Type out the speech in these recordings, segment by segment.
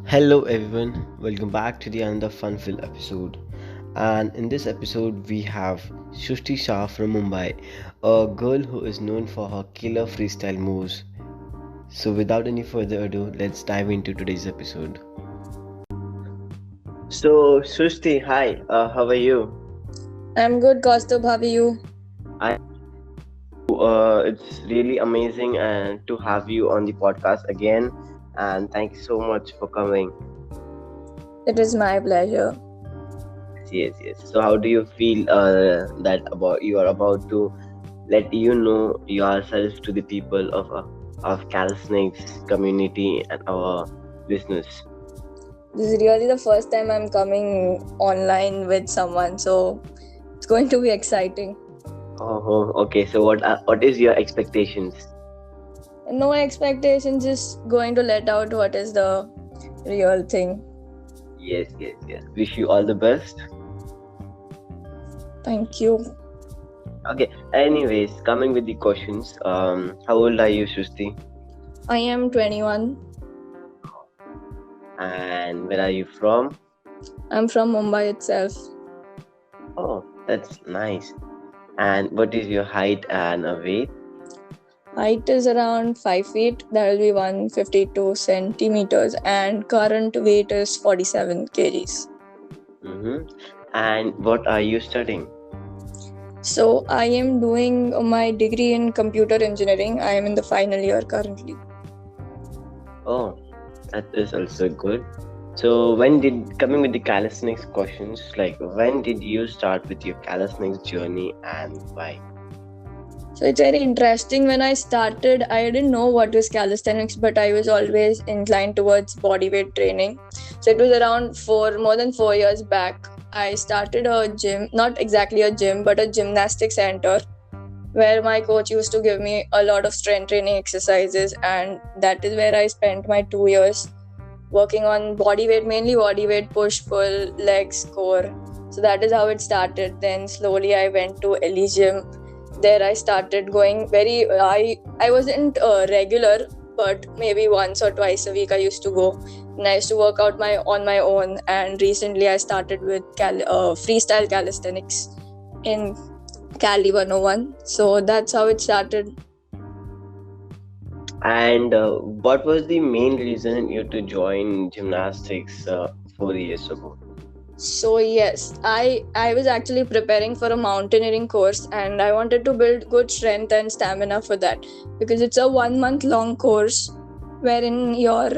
Hello everyone, welcome back to the another fun-filled episode. And in this episode, we have Shushti Shah from Mumbai, a girl who is known for her killer freestyle moves. So, without any further ado, let's dive into today's episode. So, Shushti, hi, how are you? I'm good, Kaustubh. How are you? I It's really amazing and to have you on the podcast again. And thank you so much for coming. It is my pleasure. Yes. So, how do you feel that about you are about to let you know yourself to the people of calisthenics community and our listeners? This is really the first time I'm coming online with someone, so it's going to be exciting. Okay. So, what is your expectations? No expectations, just going to let out what is the real thing. Yes. Wish you all the best. Thank you. Okay. Anyways, coming with the questions. How old are you, Shushti? I am 21. And where are you from? I'm from Mumbai itself. Oh, that's nice. And what is your height and weight? Height is around 5 feet. That will be 152 centimeters. And current weight is 47 kgs. And what are you studying? So I am doing my degree in computer engineering. I am in the final year currently. Oh, that is also good. So coming with the calisthenics questions, like when did you start with your calisthenics journey and why? So it's very interesting. When I started, I didn't know what was calisthenics, but I was always inclined towards bodyweight training. So it was around more than 4 years back. I started a gym, not exactly a gym, but a gymnastic center where my coach used to give me a lot of strength training exercises, and that is where I spent my 2 years working on bodyweight, mainly bodyweight, push, pull, legs, core. So that is how it started. Then slowly I went to Elysium. There I started going I wasn't regular, but maybe once or twice a week I used to go, and I used to work out on my own. And recently I started with freestyle calisthenics in Cali 101. So that's how it started. And what was the main reason you to join gymnastics 4 years ago? So yes, I was actually preparing for a mountaineering course, and I wanted to build good strength and stamina for that, because it's a 1 month long course wherein your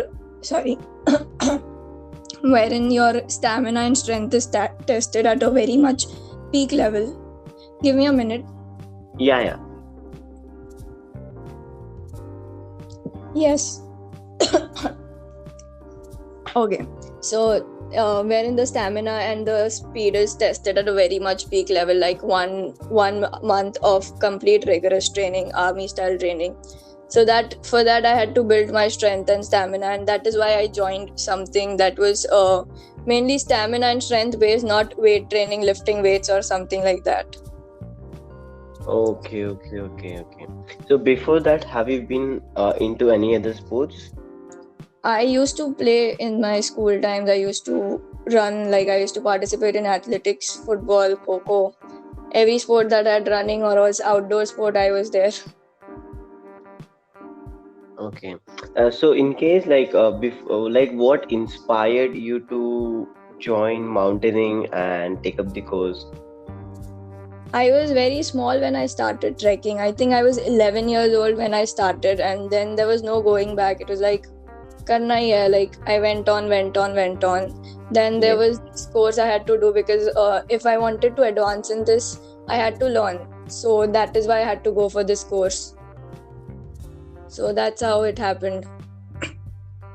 wherein your stamina and strength is tested at a very much peak level. Give me a minute. Yeah. Yes. Okay. So wherein the stamina and the speed is tested at a very much peak level, like one month of complete rigorous training, army style training. So that for that I had to build my strength and stamina, and that is why I joined something that was mainly stamina and strength based, not weight training, lifting weights or something like that. Okay. So before that, have you been into any other sports? I used to play in my school times. I used to run, like I used to participate in athletics, football, kho. Every sport that I had running or was outdoor sport, I was there. Okay. So in case like what inspired you to join mountaineering and take up the course? I was very small when I started trekking. I think I was 11 years old when I started, and then there was no going back. It was like, karna hi hai. Like I went on. Then there was this course I had to do, because if I wanted to advance in this, I had to learn. So that is why I had to go for this course. So that's how it happened.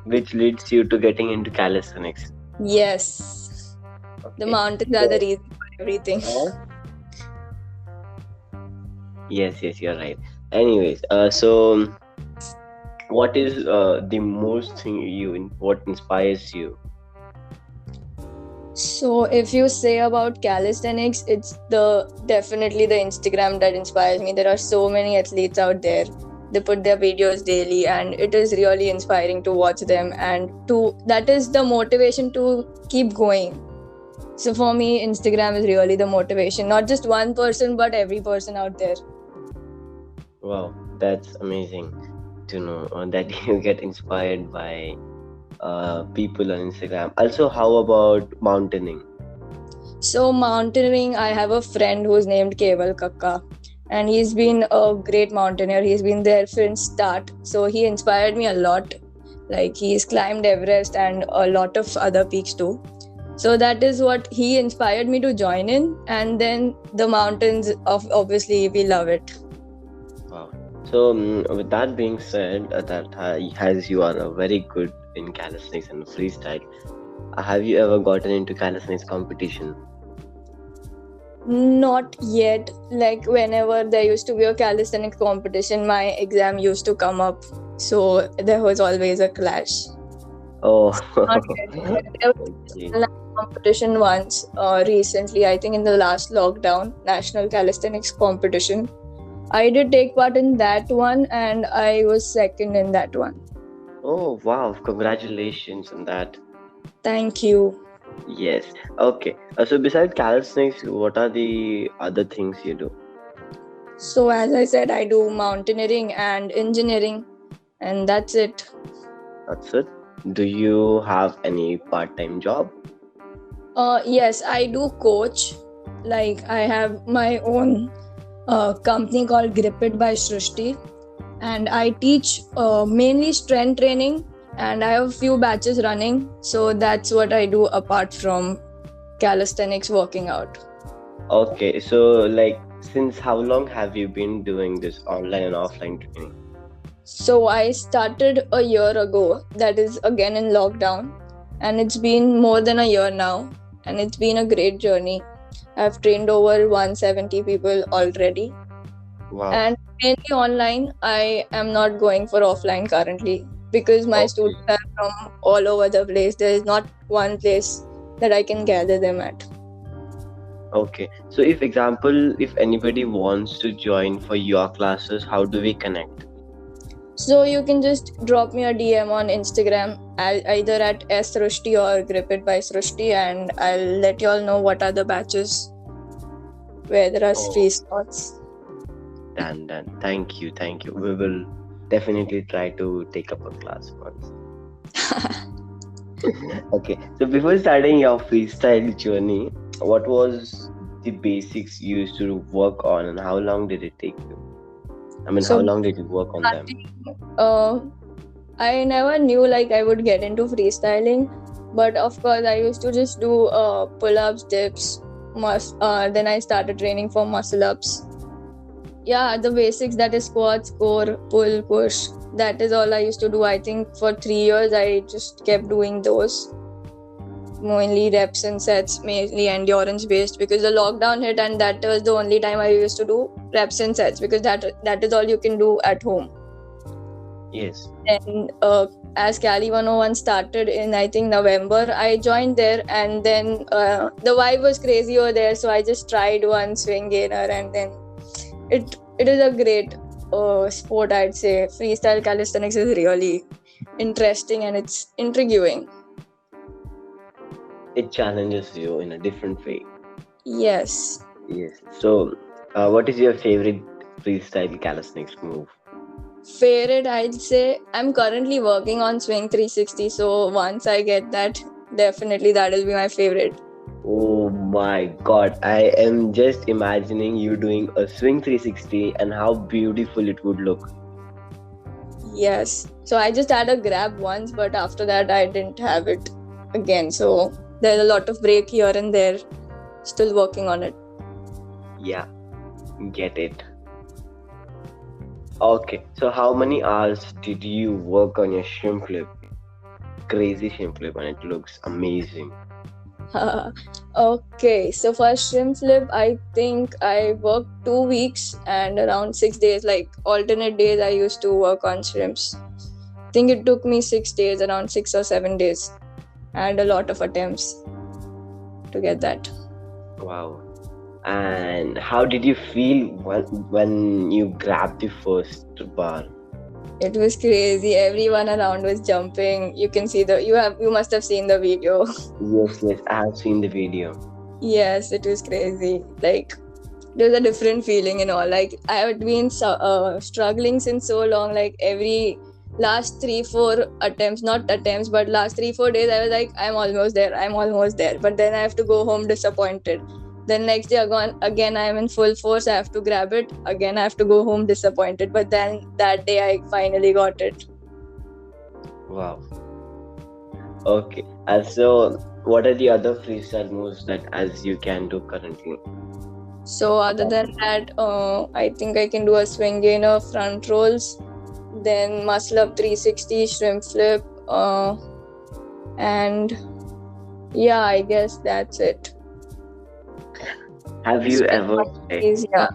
Which leads you to getting into calisthenics. Yes. Okay. The mountains are the reason for everything. Yes, you're right. Anyways, so what is the most thing what inspires you? So if you say about calisthenics, it's definitely the Instagram that inspires me. There are so many athletes out there they put their videos daily, and it is really inspiring to watch them, and that is the motivation to keep going. So for me, Instagram is really the motivation, not just one person, but every person out there. Wow, that's amazing to know that you get inspired by people on Instagram. Also, how about mountaineering? So mountaineering, I have a friend who's named Keval Kakka, and he's been a great mountaineer. He's been there since start, so he inspired me a lot. Like, he's climbed Everest and a lot of other peaks too. So that is what he inspired me to join in, and then the mountains of obviously we love it. Wow. So, with that being said, as you are very good in calisthenics and freestyle, have you ever gotten into calisthenics competition? Not yet. Like, whenever there used to be a calisthenics competition, my exam used to come up, so there was always a clash. Oh, Not yet. There was okay. a competition once recently, I think in the last lockdown, national calisthenics competition. I did take part in that one, and I was second in that one. Oh, wow. Congratulations on that. Thank you. Yes. Okay. So, besides calisthenics, what are the other things you do? So as I said, I do mountaineering and engineering, and that's it. That's it. Do you have any part-time job? Yes, I do coach. Like, I have my own company called Grip It by Srushti, and I teach mainly strength training, and I have a few batches running. So that's what I do apart from calisthenics working out. Okay. So, like, since how long have you been doing this online and offline training? So I started a year ago, that is again in lockdown, and it's been more than a year now, and it's been a great journey. I've trained over 170 people already, Wow. and mainly online. I am not going for offline currently because my Okay. students are from all over the place. There is not one place that I can gather them at. Okay. So, if anybody wants to join for your classes, how do we connect? So you can just drop me a DM on Instagram, either at srushti or Grip It by Srushti, and I'll let you all know what are the batches where there are free slots. Done. Thank you. We will definitely try to take up a class once. Okay. So, before starting your freestyle journey, what was the basics you used to work on, and how long did it take you? I mean, how So long did you work on them? I never knew like I would get into freestyling, but of course I used to just do pull-ups, dips, then I started training for muscle-ups. Yeah, the basics, that is squats, core, pull, push. That is all I used to do. I think for 3 years I just kept doing those. Mainly reps and sets, mainly endurance based, because the lockdown hit and that was the only time I used to do reps and sets, because that is all you can do at home. Yes. And as Cali 101 started in, I think, November, I joined there, and then the vibe was crazy over there, so I just tried one swing gainer, and then it is a great sport, I'd say. Freestyle calisthenics is really interesting and it's intriguing. It challenges you in a different way. Yes. So, what is your favorite freestyle calisthenics move? Favorite, I'd say I'm currently working on Swing 360, so once I get that, definitely that will be my favorite. Oh my god, I am just imagining you doing a Swing 360 and how beautiful it would look. Yes. So I just had a grab once, but after that I didn't have it again. So there's a lot of break here and there. Still working on it. Yeah, get it. Okay, so how many hours did you work on your shrimp flip? Crazy shrimp flip, and it looks amazing. Okay, so for shrimp flip, I think I worked 2 weeks and around 6 days, like alternate days I used to work on shrimps. I think it took me 6 days, around 6 or 7 days, and a lot of attempts to get that. Wow. And how did you feel when you grabbed the first bar? It was crazy. Everyone around was jumping. You can see you must have seen the video. Yes, yes, I have seen the video. Yes, it was crazy. Like, there's a different feeling and all. Like, I have been struggling since so long. Like, every last 3-4 attempts, not attempts, but last 3-4 days, I was like, I'm almost there. But then I have to go home disappointed. Then next day again, I'm in full force. I have to grab it. Again, I have to go home disappointed. But then that day, I finally got it. Wow. Okay. So, what are the other freestyle moves that as you can do currently? So other than that, I think I can do a swing gainer, front rolls, then muscle up 360, shrimp flip, and yeah, I guess that's it. Have you ever Yeah,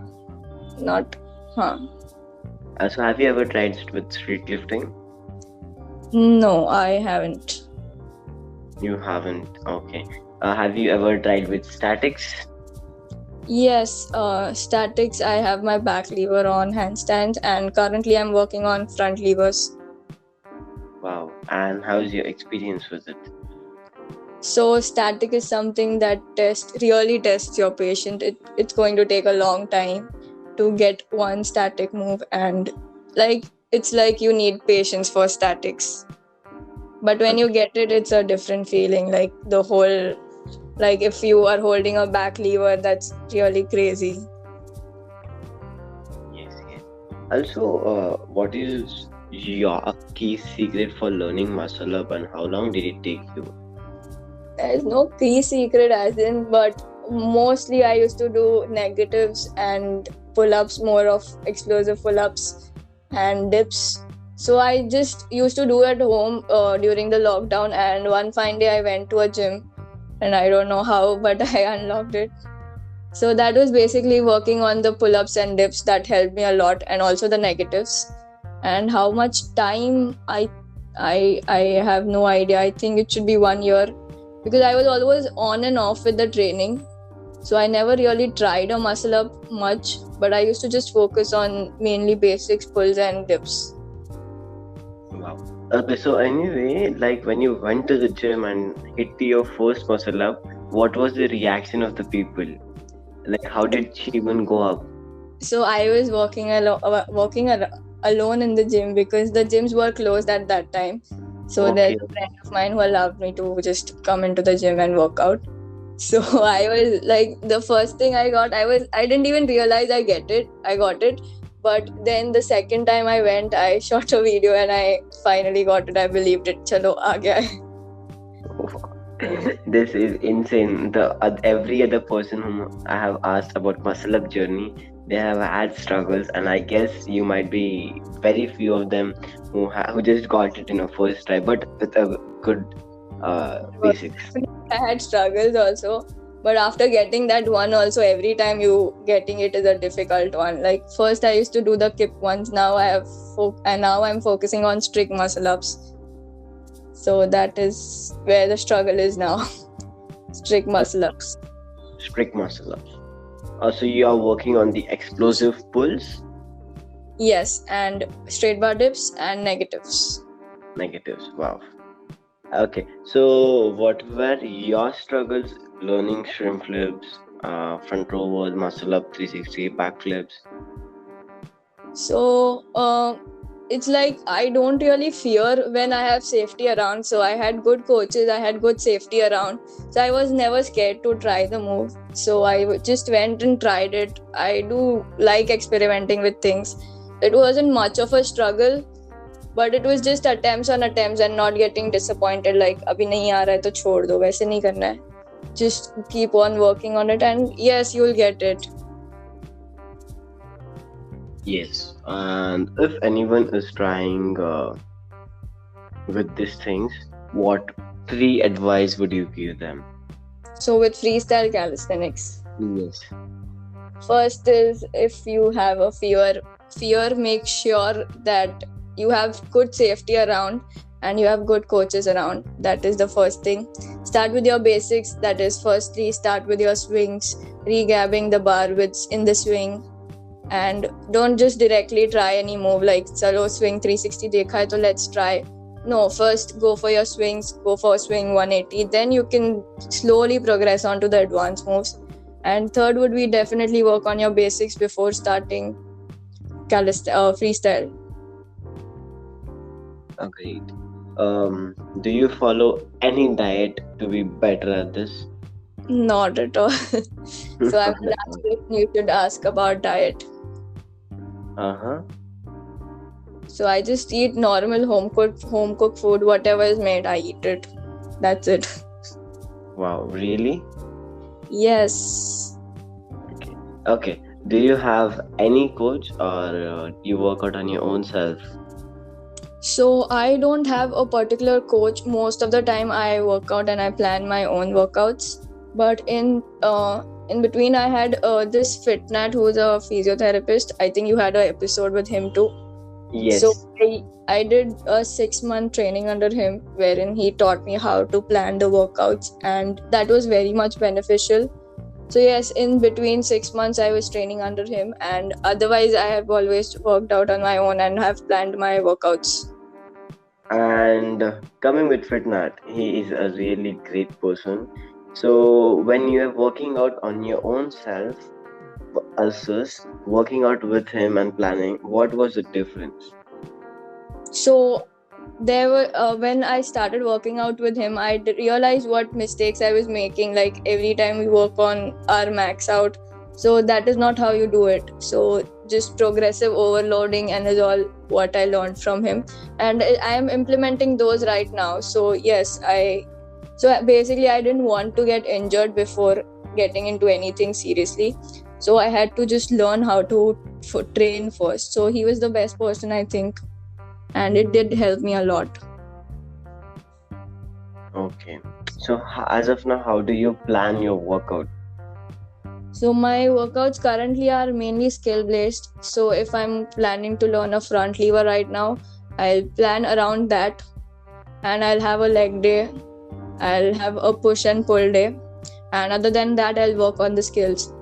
not, so have you ever tried with street lifting? No, I haven't. You haven't. Okay. Have you ever tried with statics? Yes, statics. I have my back lever on handstands, and currently I'm working on front levers. Wow. And how's your experience with it? So static is something that really tests your patient. It's going to take a long time to get one static move, and it's like you need patience for statics. But when you get it, it's a different feeling. Like the whole, like if you are holding a back lever, that's really crazy. Yes, yes. Also, what is your key secret for learning muscle up, and how long did it take you? There's no key secret as in, but mostly I used to do negatives and pull-ups, more of explosive pull-ups and dips. So I just used to do at home during the lockdown, and one fine day I went to a gym, and I don't know how, but I unlocked it. So that was basically working on the pull-ups and dips that helped me a lot, and also the negatives. And how much time, I have no idea. I think it should be 1 year, because I was always on and off with the training. So I never really tried a muscle up much, but I used to just focus on mainly basics, pulls and dips. Wow. Okay, so anyway, like when you went to the gym and hit your first muscle up, what was the reaction of the people? Like, how did she even go up? So I was walking alone in the gym, because the gyms were closed at that time. So Okay. there's a friend of mine who allowed me to just come into the gym and work out. So I was like, the first thing I got, I didn't even realize I got it. But then the second time I went, I shot a video and I finally got it. I believed it. Chalo, aa gaya hai. This is insane. Every other person whom I have asked about muscle up journey, they have had struggles, and I guess you might be very few of them who just got it in a first try, but with a good basics. I had struggles also, but after getting that one also, every time you getting it is a difficult one. Like first I used to do the kip ones, now now I'm focusing on strict muscle ups. So that is where the struggle is now. Strict muscle ups. Strict muscle ups. Also, you are working on the explosive pulls? Yes, and straight bar dips and negatives. Negatives, wow. Okay, so what were your struggles learning shrimp flips, front row, muscle up 360, back flips? So it's like I don't really fear when I have safety around. So I had good coaches, I had good safety around. So I was never scared to try the move. So I just went and tried it. I do like experimenting with things. It wasn't much of a struggle, but it was just attempts on attempts and not getting disappointed. Like, abhi nahi aa raha hai to chhod do, waise nahi karna hai. Just keep on working on it, and yes, you'll get it. Yes, and if anyone is trying with these things, what 3 advice would you give them? So with freestyle calisthenics, Yes. first is, if you have a fear, make sure that you have good safety around and you have good coaches around. That is the first thing. Start with your basics. That is, firstly, start with your swings, regabbing the bar widths in the swing, and don't just directly try any move like chalo swing 360 dekha hai to let's try. No, first go for your swings, go for swing 180, then you can slowly progress on to the advanced moves. And third would be definitely work on your basics before starting freestyle. Agreed. Do you follow any diet to be better at this? Not at all. So I'm the last person you should ask about diet. Uh-huh. So I just eat normal home cooked food, whatever is made, I eat it. That's it. Wow, really? Yes. Okay. Do you have any coach or you work out on your own self? So I don't have a particular coach. Most of the time I work out and I plan my own workouts. But in between I had this Fitnat who's a physiotherapist. I think you had an episode with him too. Yes. So I did a 6-month training under him wherein he taught me how to plan the workouts, and that was very much beneficial. So yes, in between 6 months I was training under him, and otherwise I have always worked out on my own and have planned my workouts. And coming with Fitnat, he is a really great person. So when you are working out on your own self versus working out with him and planning, what was the difference? So there were when I started working out with him, I realized what mistakes I was making. Like every time we work on our max out, so that is not how you do it. So just progressive overloading and is all what I learned from him, and I am implementing those right now. So yes, so basically I didn't want to get injured before getting into anything seriously. So I had to just learn how to train first. So he was the best person, I think, and it did help me a lot. Okay. So as of now, how do you plan your workout? So my workouts currently are mainly skill based. So if I'm planning to learn a front lever right now, I'll plan around that, and I'll have a leg day, I'll have a push and pull day, and other than that I'll work on the skills.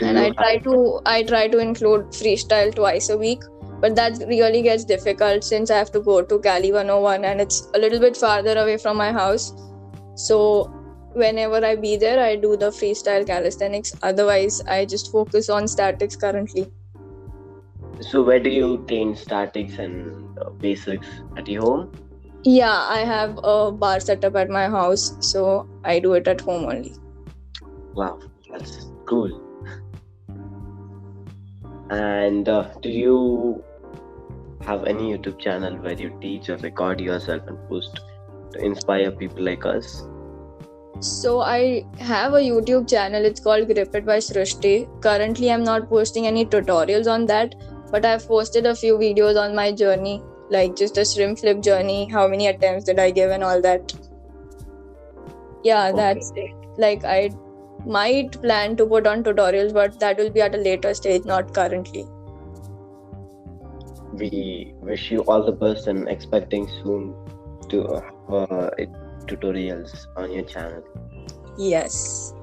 And I try to include freestyle twice a week, but that really gets difficult since I have to go to Cali 101 and it's a little bit farther away from my house. So whenever I be there, I do the freestyle calisthenics. Otherwise, I just focus on statics currently. So where do you train statics and basics? At your home? Yeah, I have a bar setup at my house, so I do it at home only. Wow, that's cool. And do you have any YouTube channel where you teach or record yourself and post to inspire people like us? So I have a YouTube channel. It's called Grip It by Srushti. Currently, I'm not posting any tutorials on that, but I've posted a few videos on my journey, like just a shrimp flip journey, how many attempts did I give and all that. Yeah, Okay. that's it. Like I might plan to put on tutorials, but that will be at a later stage, not currently. We wish you all the best and expecting soon to tutorials on your channel. Yes.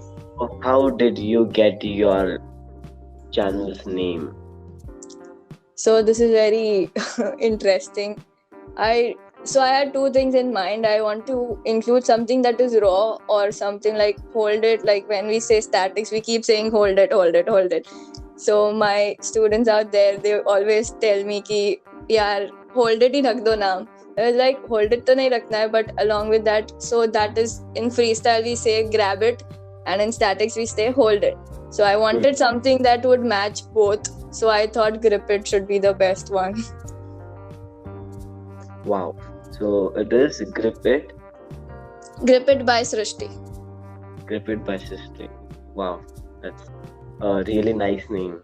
How did you get your channel's name? So this is very interesting. I had two things in mind. I want to include something that is raw or something like hold it. Like when we say statics, we keep saying hold it, hold it, hold it. So my students out there, they always tell me ki yaar hold it hi rakh do naam. I was like hold it to nahi rakhna hai, but along with that, so that is in freestyle we say grab it, and in statics we say hold it. So I wanted something that would match both. So I thought Grip It should be the best one. Wow. So it is Grip It. Grip It by Srushti. Grip It by Srushti. Wow. That's a really nice name.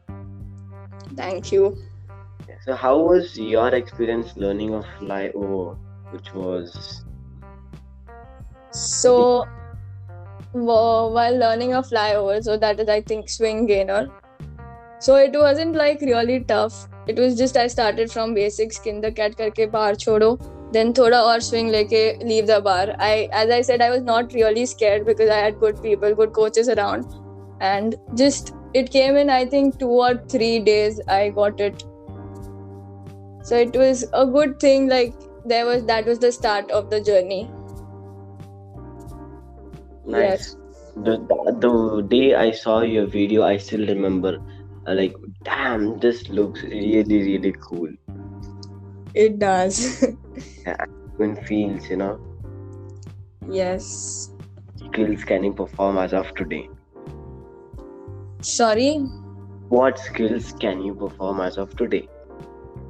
Thank you. So how was your experience learning of flyover, which was... So while learning a flyover, so that is I think swing gainer. So it wasn't like really tough. It was just I started from basics, kinder cat karke bar chodo, then thoda aur swing leke leave the bar. As I said, I was not really scared because I had good people, good coaches around, and just It came in, I think, 2 or 3 days. I got it. So it was a good thing. Like that was the start of the journey. Nice. Yes. The day I saw your video, I still remember. Like, damn, this looks really, really cool. It does. Yeah, even feels, Yes. skills can you perform as of today? Sorry. What skills can you perform as of today?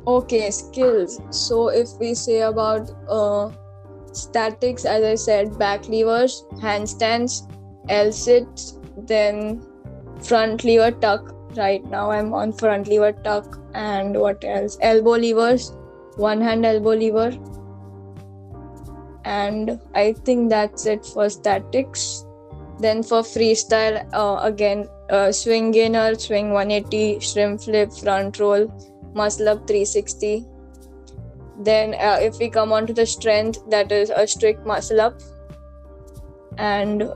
Okay, skills. So if we say about statics, as I said, back levers, handstands, L sits, then front lever tuck. Right now I'm on front lever tuck, and what else? Elbow levers, one hand elbow lever, and I think that's it for statics. Then for freestyle, again, swing gainer, swing 180, shrimp flip, front roll, muscle up 360. Then if we come on to the strength, that is a strict muscle up. And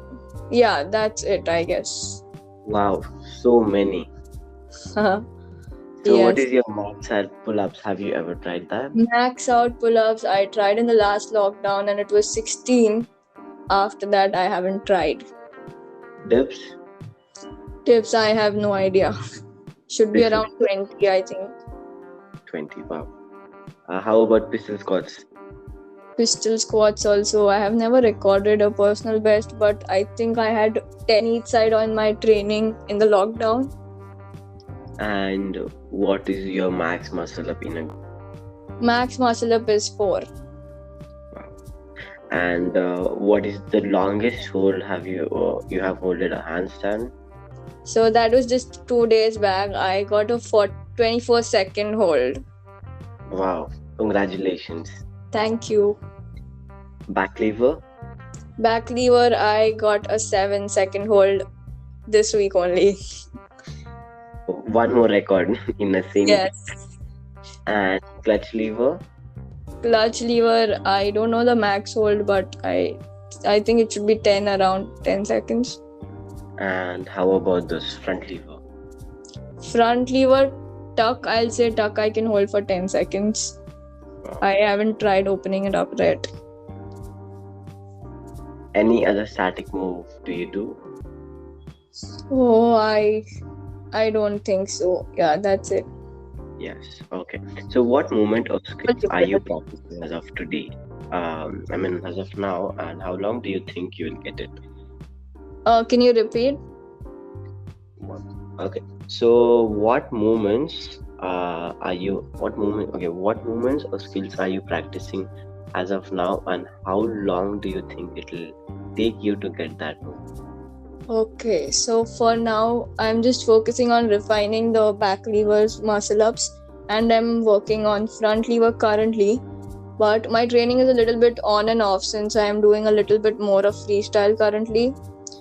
yeah, that's it, I guess. Wow, so many. So what Yes. is your max out pull-ups? Have you ever tried that? Max out pull-ups, I tried in the last lockdown and it was 16. After that, I haven't tried. Dips? Tips, I have no idea. Should be This is around 20, I think. 20. Wow. How about pistol squats? Pistol squats also, I have never recorded a personal best, but I think I had 10 each side on my training in the lockdown. And what is your max muscle up in a? Max muscle up is 4. Wow. And what is the longest hold have you holded a handstand? So that was just 2 days back. I got a 24-second hold. Wow, congratulations. Thank you. Back lever? Back lever, I got a 7-second hold this week only. One more record in the same. Yes. And clutch lever? Clutch lever, I don't know the max hold, but I think it should be 10, around 10 seconds. And how about this front lever? Front lever, tuck, I'll say tuck I can hold for 10 seconds. Wow. I haven't tried opening it up yet. Any other static move do you do? Oh, I don't think so. Yeah, that's it. Yes. Okay. So what movement or skill are you practicing as of today? As of now, and how long do you think you will get it? Can you repeat? Okay. So what movements what movements or skills are you practicing as of now, and how long do you think it will take you to get that move? Okay, so for now, I'm just focusing on refining the back levers, muscle ups, and I'm working on front lever currently. But my training is a little bit on and off since I am doing a little bit more of freestyle currently.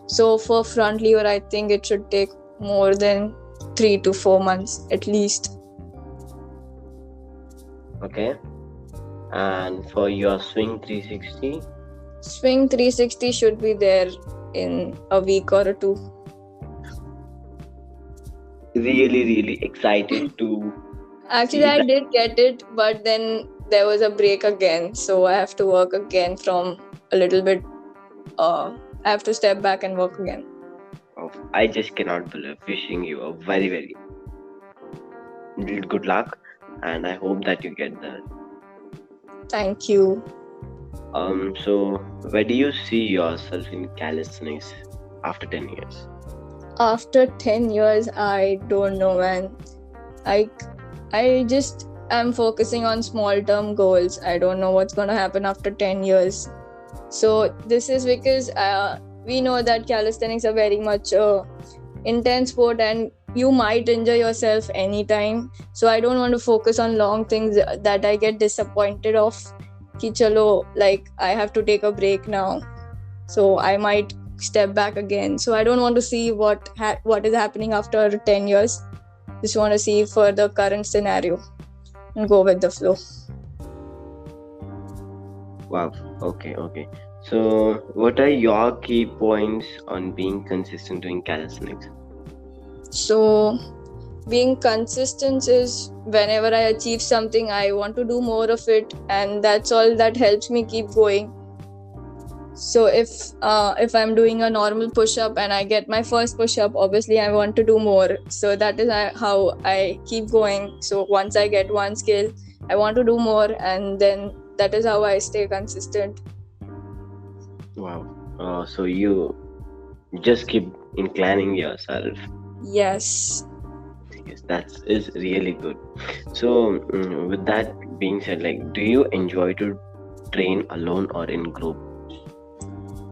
So for front lever, I think it should take more than 3 to 4 months at least. Okay. And for your swing 360? Swing 360 should be there in a week or two. Really, really excited to. Actually, I did get it, but then there was a break again, so I have to work again from a little bit. I have to step back and work again. Oh, I just cannot believe. Wishing you a very, very good luck, and I hope that you get that. Thank you. So where do you see yourself in calisthenics after 10 years? After 10 years, I don't know, man. I just am focusing on small term goals. I don't know what's going to happen after 10 years. So this is because we know that calisthenics are very much intense sport and you might injure yourself anytime. So I don't want to focus on long things that I get disappointed of. Ki chalo, like I have to take a break now. So I might step back again. So I don't want to see what is happening after 10 years. Just want to see for the current scenario and go with the flow. Wow. Okay. So what are your key points on being consistent doing calisthenics? So being consistent is whenever I achieve something, I want to do more of it, and that's all that helps me keep going. So if I'm doing a normal push-up and I get my first push-up, obviously I want to do more. So that is how I keep going. So once I get one skill, I want to do more, and then that is how I stay consistent. Wow. So you just keep inclining yourself. Yes. Yes, that is really good. So, with that being said, like, do you enjoy to train alone or in group?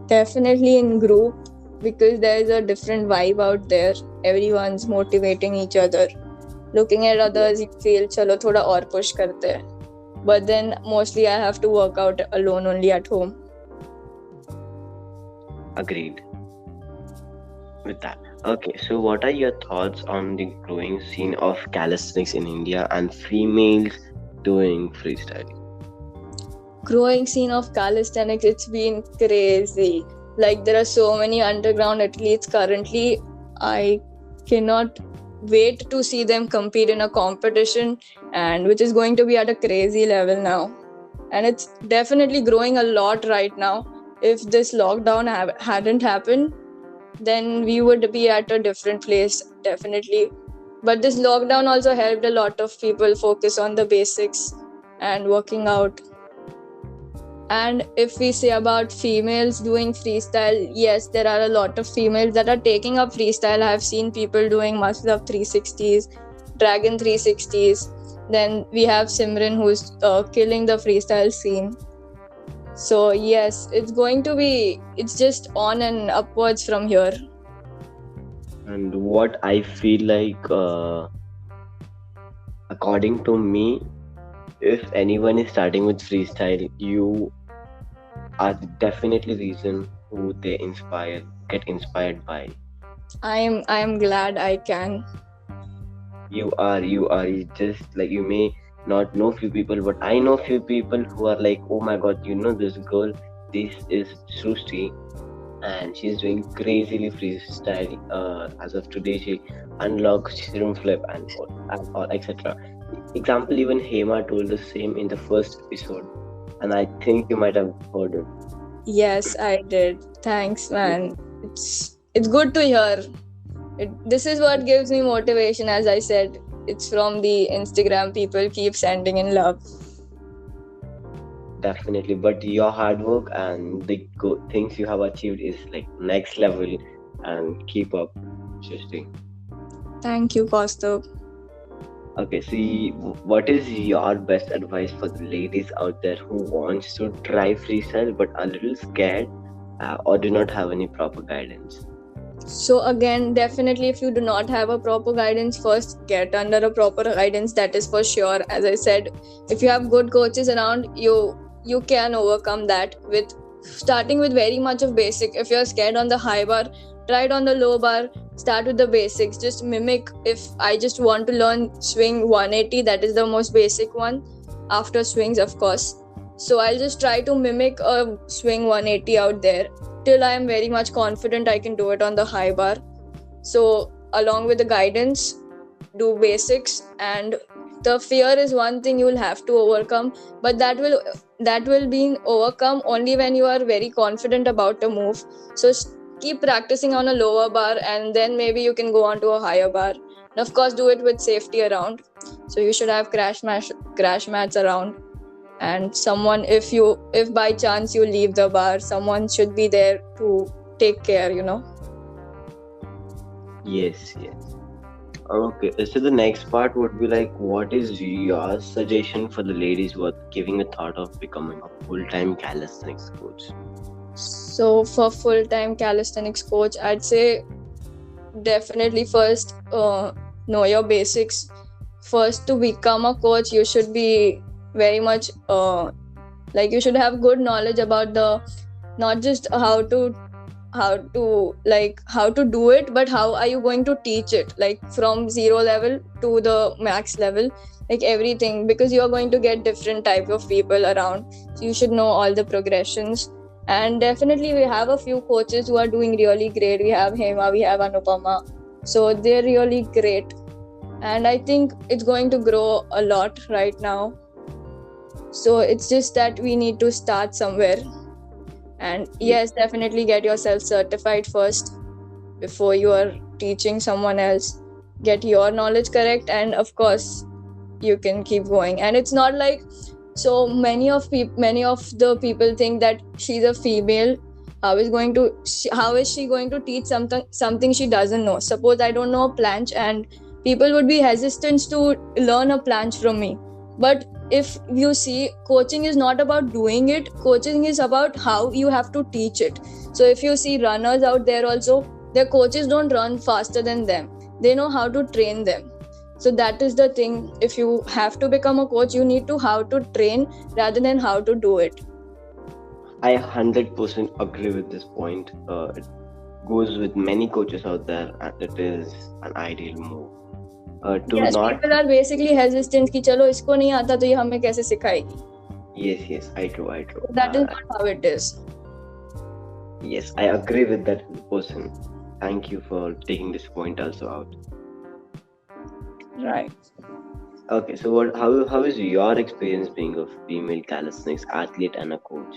Definitely in group, because there is a different vibe out there. Everyone's motivating each other. Looking at others, you feel chalo thoda aur push karte hain. But then mostly I have to work out alone only at home. Agreed with that. Okay, so what are your thoughts on the growing scene of calisthenics in India and females doing freestyle? Growing scene of calisthenics, it's been crazy. Like there are so many underground athletes currently. I cannot wait to see them compete in a competition, and which is going to be at a crazy level now. And it's definitely growing a lot right now. If this lockdown hadn't happened, then we would be at a different place, definitely. But this lockdown also helped a lot of people focus on the basics and working out. And if we say about females doing freestyle, yes, there are a lot of females that are taking up freestyle. I've seen people doing muscle up 360s, dragon 360s. Then we have Simran, who's killing the freestyle scene. So yes, it's just on and upwards from here. And what I feel like, according to me, if anyone is starting with freestyle, you are definitely reason who they get inspired by. I am glad I can. You are just like, you may not know few people, but I know few people who are like, oh my god, this girl, this is Srushti, and she's doing crazily freestyle. As of today, she unlocked shroom flip and or etc. Example, even Hema told the same in the first episode, and I think you might have heard it. Yes, I did. Thanks, man. It's good to hear. This is what gives me motivation. As I said, it's from the Instagram. People keep sending in love. Definitely, but your hard work and the things you have achieved is like next level, and keep up, Shrishti. Thank you, Kaustav. Okay, see, what is your best advice for the ladies out there who wants to try freestyle but are a little scared, or do not have any proper guidance? So again, definitely if you do not have a proper guidance, first get under a proper guidance, that is for sure. As I said, if you have good coaches around, you can overcome that with starting with very much of basic. If you're scared on the high bar, try it on the low bar. Start with the basics. Just mimic. If I just want to learn swing 180, that is the most basic one after swings, of course. So I'll just try to mimic a swing 180 out there till I am very much confident I can do it on the high bar. So along with the guidance, do basics, and the fear is one thing you will have to overcome, but that will be overcome only when you are very confident about a move. So keep practicing on a lower bar, and then maybe you can go on to a higher bar. And of course, do it with safety around. So you should have crash mats around, and someone, if by chance you leave the bar, someone should be there to take care. Yes. Okay, so the next part would be like, what is your suggestion for the ladies who are giving a thought of becoming a full-time calisthenics coach? So for full-time calisthenics coach, I'd say definitely first know your basics. First, to become a coach, you should be very much you should have good knowledge about not just how to do it, but how are you going to teach it, like from 0 level to the max level, like everything, because you are going to get different type of people around. So you should know all the progressions. And definitely we have a few coaches who are doing really great. We have Hema, we have Anupama, So they're really great. And I think it's going to grow a lot right now. So it's just that we need to start somewhere. And yes, definitely get yourself certified first before you are teaching someone else. Get your knowledge correct, and of course, you can keep going. And it's not like, so many of the people think that she's a female. How is she going to teach something she doesn't know? Suppose I don't know a planche, and people would be hesitant to learn a planche from me. But if you see, coaching is not about doing it. Coaching is about how you have to teach it. So if you see runners out there also, their coaches don't run faster than them. They know how to train them. So that is the thing. If you have to become a coach, you need to how to train rather than how to do it. I 100% agree with this point. It goes with many coaches out there, and it is an ideal move. Yes, people are basically hesitant कि चलो इसको नहीं आता तो ये हमें कैसे सिखाएगी. Yes, I true. That is not how it is. Yes, I agree with that person. Thank you for taking this point also out. Right. Okay, so how is your experience being a female calisthenics athlete and a coach?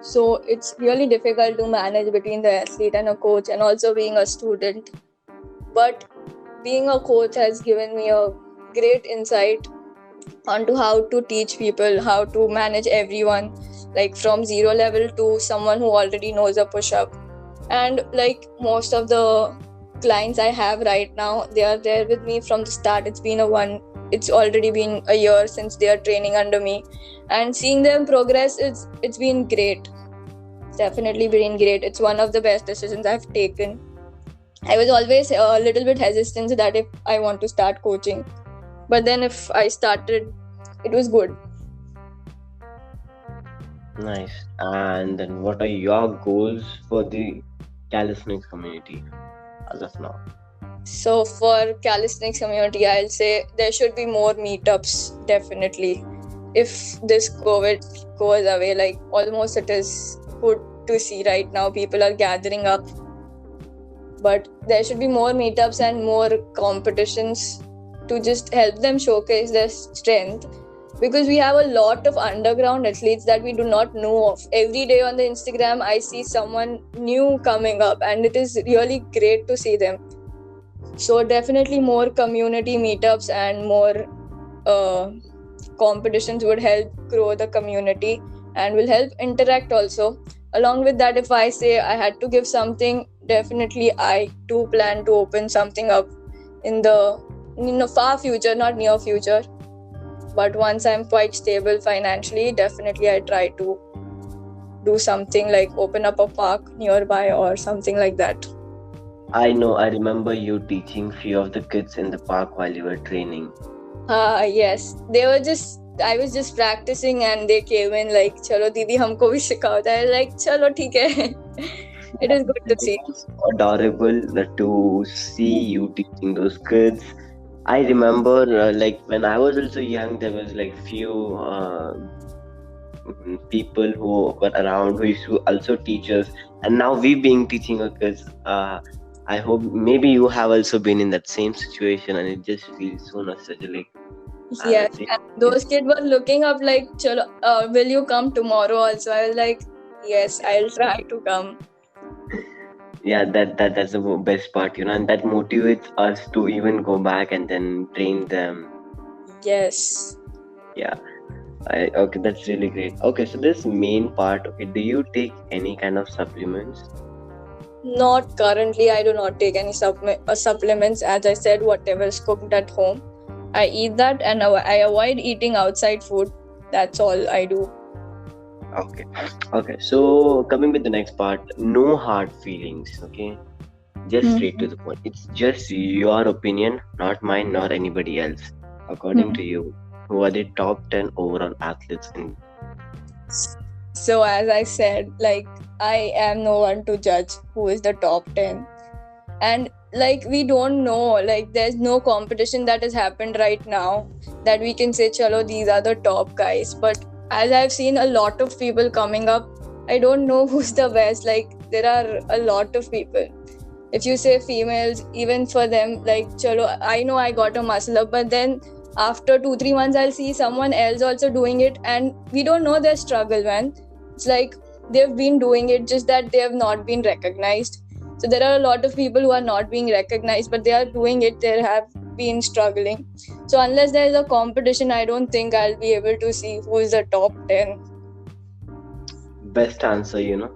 So it's really difficult to manage between the athlete and a coach, and also being a student. But being a coach has given me a great insight onto how to teach people, how to manage everyone, like from 0 level to someone who already knows a push-up. And like most of the clients I have right now, they are there with me from the start. It's already been a year since they are training under me, and seeing them progress, it's been great. It's definitely been great. It's one of the best decisions I've taken. I was always a little bit hesitant that if I want to start coaching, but then if I started, it was good. Nice. And then what are your goals for the calisthenics community as of now? So for calisthenics community, I'll say there should be more meetups, definitely. If this COVID goes away, like almost it is good to see right now, people are gathering up. But there should be more meetups and more competitions to just help them showcase their strength. Because we have a lot of underground athletes that we do not know of. Every day on the Instagram, I see someone new coming up, and it is really great to see them. So definitely more community meetups and more competitions would help grow the community and will help interact also. Along with that, if I say I had to give something, definitely I too plan to open something up in the far future, not near future. But once I'm quite stable financially, definitely I try to do something like open up a park nearby or something like that. I know, I remember you teaching few of the kids in the park while you were training. Yes, I was just practicing and they came in like, chalo didi humko bhi sikhao. I was like, chalo theek hai. It is good to see. It's adorable to see you teaching those kids. I remember like when I was also young, there was like few people who were around who used to also teach us, and now we being teaching our kids. I hope maybe you have also been in that same situation, and it just feels so nostalgic. Yes, and those kids were looking up like, chalo, will you come tomorrow also? I was like, yes, I'll try to come. Yeah, that's the best part, and that motivates us to even go back and then train them. Yes. Yeah. Okay, that's really great. Okay, so this main part, okay, do you take any kind of supplements? Not currently. I do not take any supplements. As I said, whatever is cooked at home, I eat that, and I avoid eating outside food. That's all I do. Okay, so coming with the next part, no hard feelings, okay? Just straight to the point. It's just your opinion, not mine, nor anybody else. According to you, who are the top 10 overall athletes in? So as I said, like, I am no one to judge who is the top 10. And like, we don't know, like, there's no competition that has happened right now that we can say, chalo, these are the top guys. But as I've seen a lot of people coming up, I don't know who's the best. Like, there are a lot of people. if you say females, even for them, like chalo, I know I got a muscle up, but then after 2-3 months I'll see someone else also doing it, and we don't know their struggle, man. It's like they've been doing it, just that they have not been recognized. So there are a lot of people who are not being recognized, but they are doing it. They have been struggling. So unless there is a competition, I don't think I'll be able to see who is the top 10. Best answer, you know.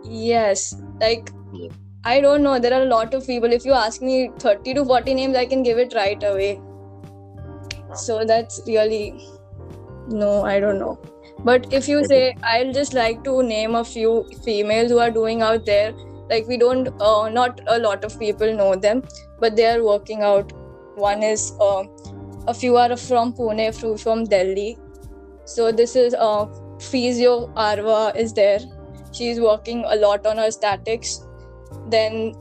Yes, like Yeah. I don't know. There are a lot of people. If you ask me 30 to 40 names, I can give it right away. So that's really, no, I don't know. But if you say, I'll just like to name a few females who are doing out there. Like we don't, not a lot of people know them, but they are working out. One is, a few are from Pune, few from Delhi. So this is Physio Arva is there. She's working a lot on her statics. Then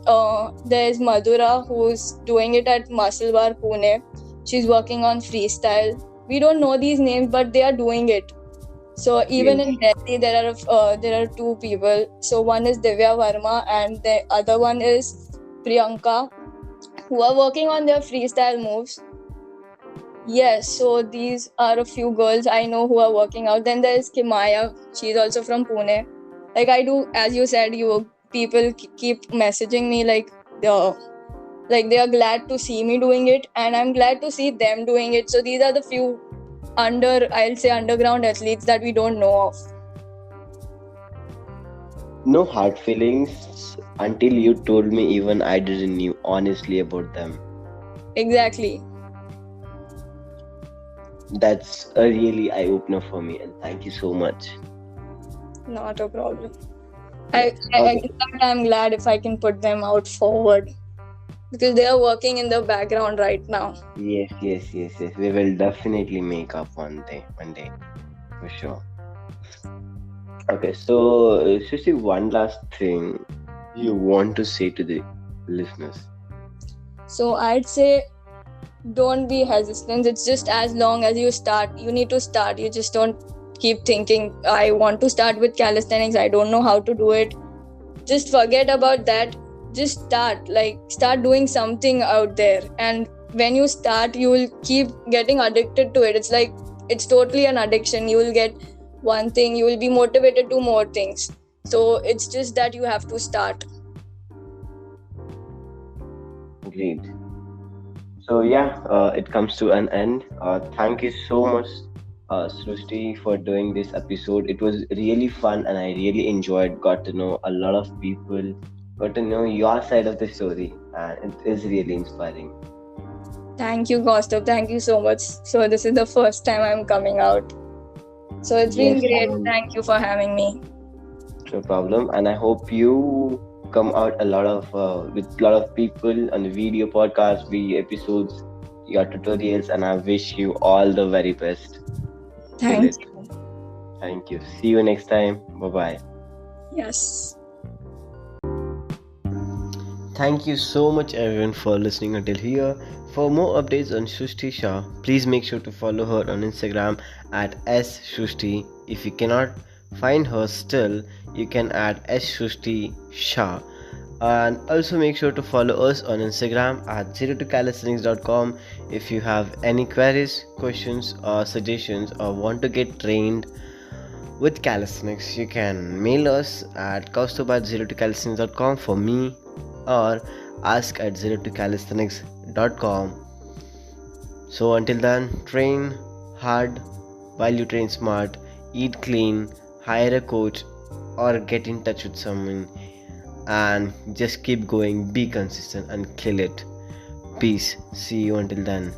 there's Madhura, who's doing it at Muscle Bar Pune. She's working on freestyle. We don't know these names, but they are doing it. So even in Delhi, there are two people. So one is Divya Verma and the other one is Priyanka, who are working on their freestyle moves. Yes, so these are a few girls I know who are working out. Then there's Kimaya. She's also from Pune. Like I do, as you said, people keep messaging me like they are glad to see me doing it, and I'm glad to see them doing it. So these are the few underground athletes that we don't know of. No hard feelings until you told me. Even I didn't knew honestly about them. Exactly. That's a really eye opener for me, and thank you so much. Not a problem. Yes. I'm glad if I can put them out forward, because they are working in the background right now. Yes. We will definitely make up one day, for sure. Okay, so Sushi, one last thing you want to say to the listeners. So I'd say don't be hesitant. It's just as long as you start, you need to start. You just don't keep thinking, I want to start with calisthenics, I don't know how to do it. Just forget about that. Just start doing something out there. And when you start, you will keep getting addicted to it. It's like, it's totally an addiction. You will get one thing, you will be motivated to more things. So it's just that you have to start. Great. So yeah, it comes to an end. Thank you so much, Srushti, for doing this episode. It was really fun, and I really enjoyed. Got to know a lot of people. Got to know your side of the story, and it is really inspiring. Thank you, Kaustav. Thank you so much. So this is the first time I'm coming out. So it's been great. Thank you for having me. No problem, and I hope you come out a lot of with a lot of people on the video podcast, video episodes, your tutorials, and I wish you all the very best. Thank you. Thank you. See you next time. Bye-bye. Yes. Thank you so much everyone for listening until here. For more updates on Srushti Shah, please make sure to follow her on Instagram at @srushti. If you cannot find her still, you can add @srushti Shah. And also make sure to follow us on Instagram at 02calisthenics.com. If you have any queries, questions or suggestions, or want to get trained with calisthenics, you can mail us at kaustup@02calisthenics.com for me, or ask at 02calisthenics.com. So until then, train hard while you train smart, eat clean, hire a coach or get in touch with someone, and just keep going, be consistent and kill it. Peace. See you until then.